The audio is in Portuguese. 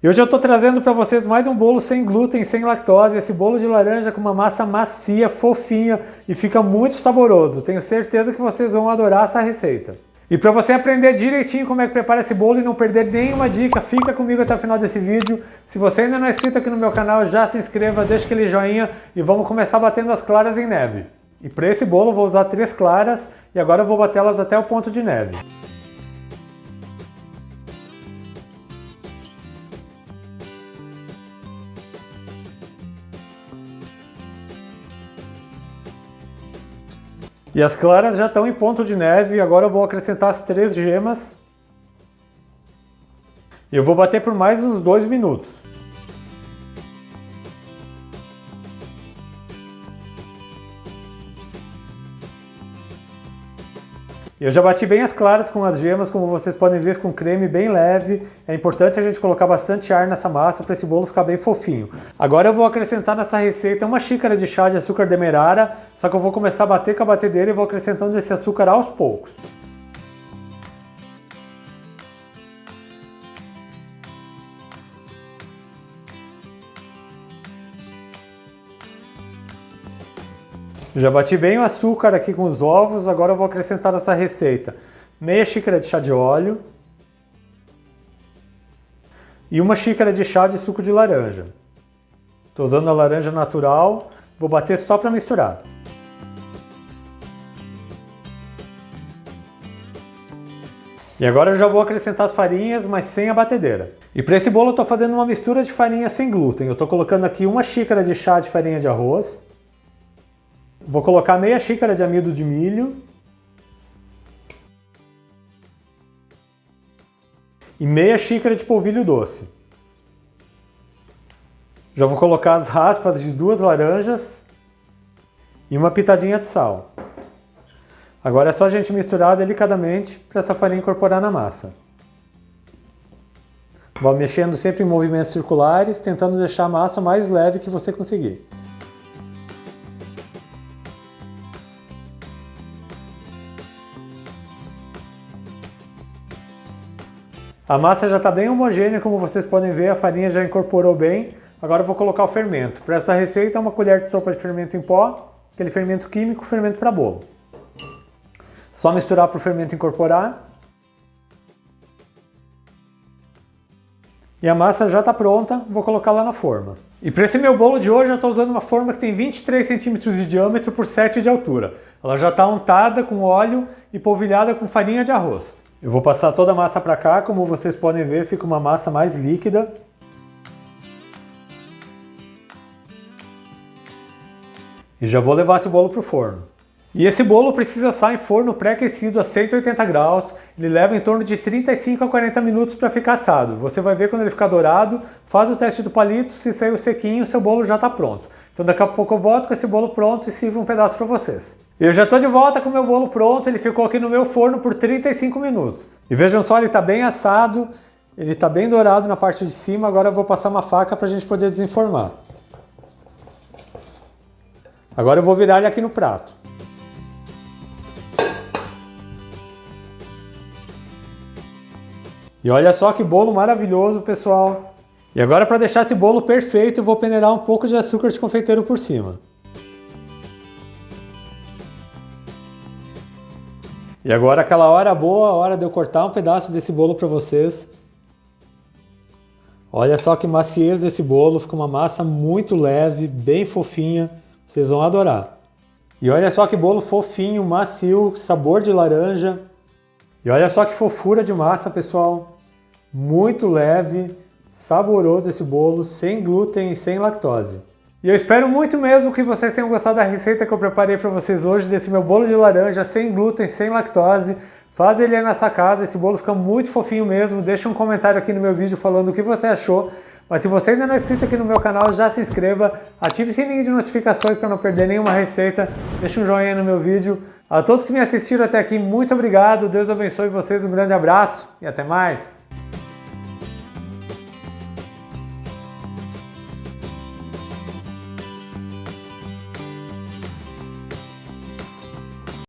E hoje eu estou trazendo para vocês mais um bolo sem glúten, sem lactose, esse bolo de laranja com uma massa macia, fofinha e fica muito saboroso. Tenho certeza que vocês vão adorar essa receita. E para você aprender direitinho como é que prepara esse bolo e não perder nenhuma dica, fica comigo até o final desse vídeo. Se você ainda não é inscrito aqui no meu canal, já se inscreva, deixa aquele joinha e vamos começar batendo as claras em neve. E para esse bolo eu vou usar 3 claras e agora eu vou batê-las até o ponto de neve. E as claras já estão em ponto de neve, agora eu vou acrescentar as 3 gemas. E eu vou bater por mais uns 2 minutos. Eu já bati bem as claras com as gemas, como vocês podem ver, com creme bem leve. É importante a gente colocar bastante ar nessa massa para esse bolo ficar bem fofinho. Agora eu vou acrescentar nessa receita 1 xícara de chá de açúcar demerara, só que eu vou começar a bater com a batedeira e vou acrescentando esse açúcar aos poucos. Já bati bem o açúcar aqui com os ovos, agora eu vou acrescentar nessa receita meia xícara de chá de óleo e 1 xícara de chá de suco de laranja. Estou usando a laranja natural, vou bater só para misturar. E agora eu já vou acrescentar as farinhas, mas sem a batedeira. E para esse bolo eu estou fazendo uma mistura de farinha sem glúten. Eu estou colocando aqui 1 xícara de chá de farinha de arroz. Vou colocar meia xícara de amido de milho e meia xícara de polvilho doce. Já vou colocar as raspas de 2 laranjas e uma pitadinha de sal. Agora é só a gente misturar delicadamente para essa farinha incorporar na massa. Vou mexendo sempre em movimentos circulares, tentando deixar a massa o mais leve que você conseguir. A massa já está bem homogênea, como vocês podem ver, a farinha já incorporou bem. Agora eu vou colocar o fermento. Para essa receita, 1 colher de sopa de fermento em pó, aquele fermento químico, fermento para bolo. Só misturar para o fermento incorporar. E a massa já está pronta, vou colocar lá na forma. E para esse meu bolo de hoje eu estou usando uma forma que tem 23 centímetros de diâmetro por 7 de altura. Ela já está untada com óleo e polvilhada com farinha de arroz. Eu vou passar toda a massa para cá, como vocês podem ver, fica uma massa mais líquida. E já vou levar esse bolo para o forno. E esse bolo precisa assar em forno pré-aquecido a 180 graus. Ele leva em torno de 35 a 40 minutos para ficar assado. Você vai ver quando ele ficar dourado, faz o teste do palito, se saiu sequinho, seu bolo já está pronto. Então daqui a pouco eu volto com esse bolo pronto e sirvo um pedaço para vocês. Eu já estou de volta com o meu bolo pronto, ele ficou aqui no meu forno por 35 minutos. E vejam só, ele está bem assado, ele está bem dourado na parte de cima, agora eu vou passar uma faca para a gente poder desenformar. Agora eu vou virar ele aqui no prato. E olha só que bolo maravilhoso, pessoal! E agora, para deixar esse bolo perfeito, eu vou peneirar um pouco de açúcar de confeiteiro por cima. E agora aquela hora boa, a hora de eu cortar um pedaço desse bolo para vocês. Olha só que maciez desse bolo, fica uma massa muito leve, bem fofinha, vocês vão adorar. E olha só que bolo fofinho, macio, sabor de laranja. E olha só que fofura de massa, pessoal. Muito leve, saboroso esse bolo, sem glúten e sem lactose. E eu espero muito mesmo que vocês tenham gostado da receita que eu preparei para vocês hoje, desse meu bolo de laranja, sem glúten, sem lactose. Faz ele aí nessa casa, esse bolo fica muito fofinho mesmo. Deixa um comentário aqui no meu vídeo falando o que você achou. Mas se você ainda não é inscrito aqui no meu canal, já se inscreva, ative o sininho de notificações para não perder nenhuma receita, deixa um joinha no meu vídeo. A todos que me assistiram até aqui, muito obrigado, Deus abençoe vocês, um grande abraço e até mais!